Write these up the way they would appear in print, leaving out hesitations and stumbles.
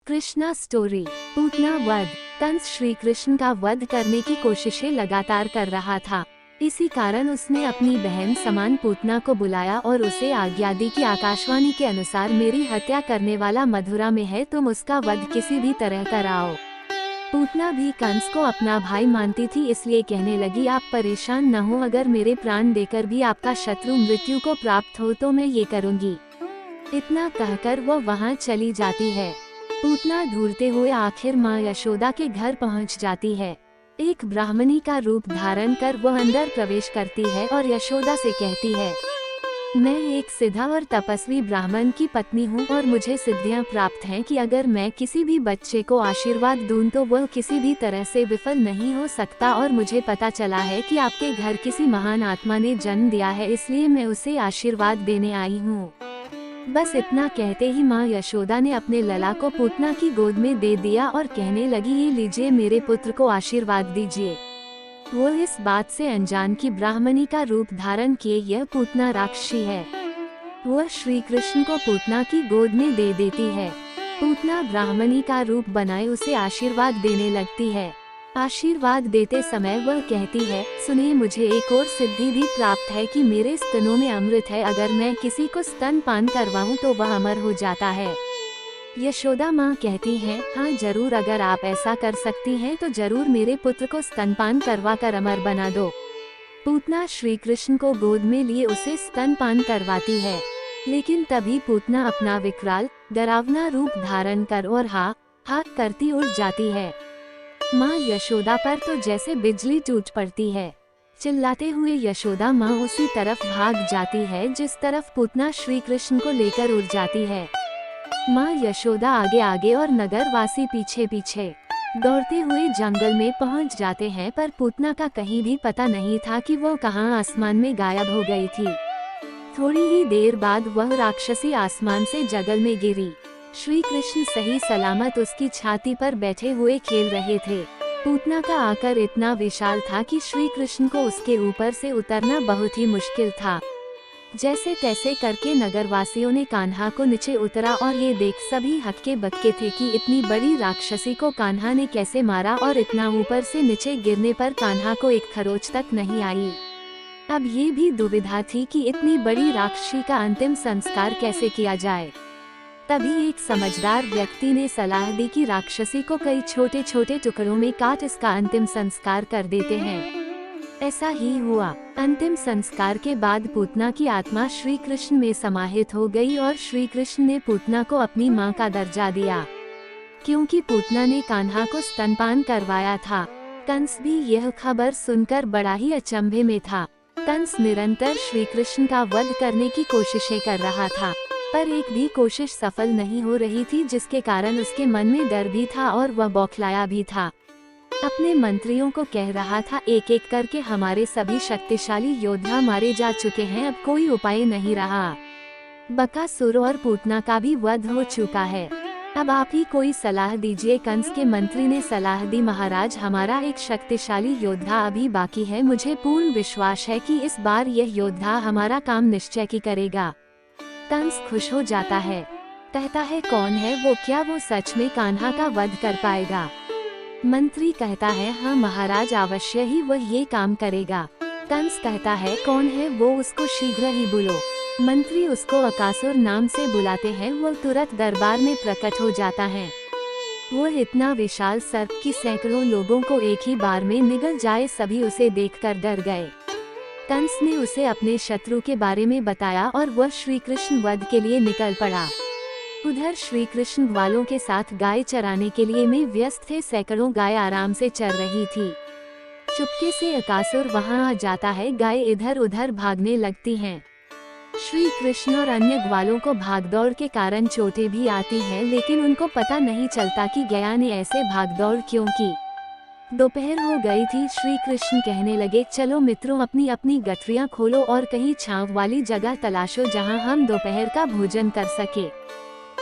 Krishna story. Putana वध। कंस श्री कृष्ण का वध करने की कोशिशें लगातार कर रहा था। इसी कारण उसने अपनी बहन समान पूतना को बुलाया और उसे आज्ञा दी कि आकाशवाणी के अनुसार मेरी हत्या करने वाला मथुरा में है, तुम उसका वध किसी भी तरह कराओ। पूतना भी कंस को अपना भाई मानती थी, इसलिए कहने लगी, आप परेशान न हो, अगर मेरे प्राण देकर भी आपका शत्रु मृत्यु को प्राप्त हो तो मैं ये करूँगी। इतना कहकर वो वहाँ चली जाती है। पूतना ढूंढते हुए आखिर माँ यशोदा के घर पहुँच जाती है। एक ब्राह्मणी का रूप धारण कर वो अंदर प्रवेश करती है और यशोदा से कहती है, मैं एक सीधा और तपस्वी ब्राह्मण की पत्नी हूँ और मुझे सिद्धियाँ प्राप्त हैं कि अगर मैं किसी भी बच्चे को आशीर्वाद दूं तो वह किसी भी तरह से विफल नहीं हो सकता, और मुझे पता चला है कि आपके घर किसी महान आत्मा ने जन्म दिया है, इसलिए मैं उसे आशीर्वाद देने आई हूँ। बस इतना कहते ही माँ यशोदा ने अपने लला को पूतना की गोद में दे दिया और कहने लगी, ये लीजिए, मेरे पुत्र को आशीर्वाद दीजिए। वो इस बात से अनजान की ब्राह्मणी का रूप धारण किए यह पूतना राक्षसी है। वह श्री कृष्ण को पूतना की गोद में दे देती है। पूतना ब्राह्मणी का रूप बनाए उसे आशीर्वाद देने लगती है। आशीर्वाद देते समय वह कहती है, सुनिए, मुझे एक और सिद्धि भी प्राप्त है कि मेरे स्तनों में अमृत है, अगर मैं किसी को स्तनपान करवाऊं तो वह अमर हो जाता है। यशोदा माँ कहती हैं, हाँ जरूर, अगर आप ऐसा कर सकती हैं तो जरूर मेरे पुत्र को स्तनपान करवा कर अमर बना दो। पूतना श्री कृष्ण को गोद में लिए उसे स्तनपान करवाती है, लेकिन तभी पूतना अपना विकराल डरावना रूप धारण कर और हा करती उड़ जाती है। माँ यशोदा पर तो जैसे बिजली टूट पड़ती है। चिल्लाते हुए यशोदा माँ उसी तरफ भाग जाती है जिस तरफ पूतना श्री कृष्ण को लेकर उड़ जाती है। माँ यशोदा आगे आगे और नगरवासी पीछे पीछे दौड़ते हुए जंगल में पहुँच जाते हैं, पर पूतना का कहीं भी पता नहीं था कि वो कहाँ आसमान में गायब हो गई थी। थोड़ी ही देर बाद वह राक्षसी आसमान से जंगल में गिरी। श्री कृष्ण सही सलामत उसकी छाती पर बैठे हुए खेल रहे थे। पूतना का आकार इतना विशाल था कि श्री कृष्ण को उसके ऊपर से उतरना बहुत ही मुश्किल था। जैसे तैसे करके नगरवासियों ने कान्हा को नीचे उतरा और ये देख सभी हक्के बक्के थे कि इतनी बड़ी राक्षसी को कान्हा ने कैसे मारा, और इतना ऊपर से नीचे गिरने पर कान्हा को एक खरोच तक नहीं आई। अब ये भी दुविधा थी कि इतनी बड़ी राक्षसी का अंतिम संस्कार कैसे किया जाए। तभी एक समझदार व्यक्ति ने सलाह दी कि राक्षसी को कई छोटे छोटे टुकड़ों में काट इसका अंतिम संस्कार कर देते हैं। ऐसा ही हुआ। अंतिम संस्कार के बाद पूतना की आत्मा श्री कृष्ण में समाहित हो गई और श्री कृष्ण ने पूतना को अपनी माँ का दर्जा दिया, क्योंकि पूतना ने कान्हा को स्तनपान करवाया था। कंस भी यह खबर सुनकर बड़ा ही अचंभे में था। कंस निरंतर श्री कृष्ण का वध करने की कोशिशें कर रहा था, पर एक भी कोशिश सफल नहीं हो रही थी, जिसके कारण उसके मन में डर भी था और वह बौखलाया भी था। अपने मंत्रियों को कह रहा था, एक एक करके हमारे सभी शक्तिशाली योद्धा मारे जा चुके हैं, अब कोई उपाय नहीं रहा। बकासुर और पूतना का भी वध हो चुका है, अब आप ही कोई सलाह दीजिए। कंस के मंत्री ने सलाह दी, महाराज, हमारा एक शक्तिशाली योद्धा अभी बाकी है, मुझे पूर्ण विश्वास है कि इस बार यह योद्धा हमारा काम निश्चय की करेगा। कंस खुश हो जाता है, कहता है, कौन है वो, क्या वो सच में कान्हा का वध कर पाएगा? मंत्री कहता है, हाँ महाराज, अवश्य ही वह ये काम करेगा। कंस कहता है, कौन है वो, उसको शीघ्र ही बुलो। मंत्री उसको बकासुर नाम से बुलाते हैं। वो तुरंत दरबार में प्रकट हो जाता है। वो इतना विशाल सर्प कि सैकड़ों लोगों को एक ही बार में निगल जाए, सभी उसे देखकर डर गए। कंस ने उसे अपने शत्रु के बारे में बताया और वह श्री कृष्ण वध के लिए निकल पड़ा। उधर श्री कृष्ण ग्वालों के साथ गाय चराने के लिए में व्यस्त थे। सैकड़ों गाय आराम से चर रही थी। चुपके से बकासुर वहां आ जाता है। गाय इधर उधर भागने लगती हैं। श्री कृष्ण और अन्य ग्वालों को भागदौड़ के कारण चोटें भी आती हैं, लेकिन उनको पता नहीं चलता कि गया ने ऐसे भागदौड़ क्यों की। दोपहर हो गई थी। श्री कृष्ण कहने लगे, चलो मित्रों, अपनी अपनी गठरियां खोलो और कहीं छांव वाली जगह तलाशो जहां हम दोपहर का भोजन कर सके।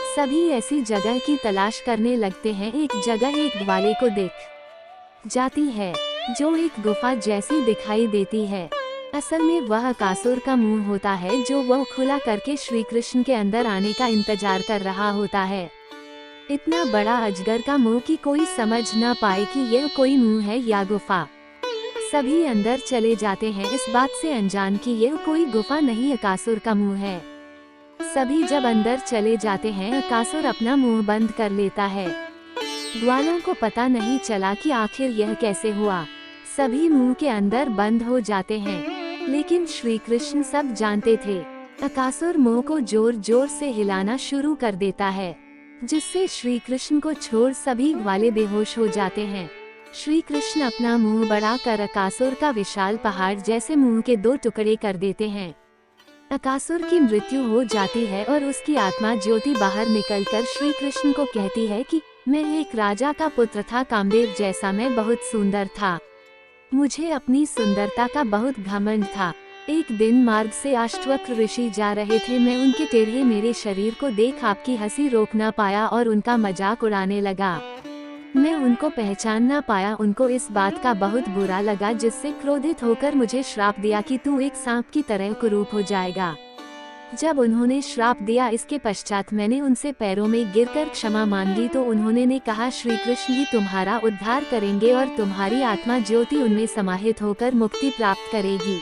सभी ऐसी जगह की तलाश करने लगते हैं। एक जगह एक ग्वाले को दिख जाती है, जो एक गुफा जैसी दिखाई देती है। असल में वह बकासुर का मुंह होता है, जो वह खुला करके श्री कृष्ण के अंदर आने का इंतजार कर रहा होता है। इतना बड़ा अजगर का मुंह कि कोई समझ न पाए कि यह कोई मुंह है या गुफा। सभी अंदर चले जाते हैं, इस बात से अनजान कि यह कोई गुफा नहीं अकासुर का मुंह है। सभी जब अंदर चले जाते हैं, अकासुर अपना मुंह बंद कर लेता है। ग्वालों को पता नहीं चला कि आखिर यह कैसे हुआ। सभी मुंह के अंदर बंद हो जाते हैं, लेकिन श्री कृष्ण सब जानते थे। अकासुर मुंह को जोर जोर से हिलाना शुरू कर देता है, जिससे श्री कृष्ण को छोड़ सभी ग्वाले बेहोश हो जाते हैं। श्री कृष्ण अपना मुंह बढ़ाकर अकासुर का विशाल पहाड़ जैसे मुंह के 2 टुकड़े कर देते हैं। अकासुर की मृत्यु हो जाती है और उसकी आत्मा ज्योति बाहर निकलकर श्री कृष्ण को कहती है कि मैं एक राजा का पुत्र था, कामदेव जैसा मैं बहुत सुंदर था। मुझे अपनी सुंदरता का बहुत घमंड था। एक दिन मार्ग से अष्टवक्र ऋषि जा रहे थे, मैं उनके टेढ़े मेरे शरीर को देख आपकी हंसी रोक ना पाया और उनका मजाक उड़ाने लगा। मैं उनको पहचान ना पाया, उनको इस बात का बहुत बुरा लगा, जिससे क्रोधित होकर मुझे श्राप दिया कि तू एक सांप की तरह कुरूप हो जाएगा। जब उन्होंने श्राप दिया, इसके पश्चात मैंने उनसे पैरों में गिरकर क्षमा मांगी तो उन्होंने कहा श्री कृष्ण ही तुम्हारा उद्धार करेंगे और तुम्हारी आत्मा ज्योति उनमें समाहित होकर मुक्ति प्राप्त करेगी।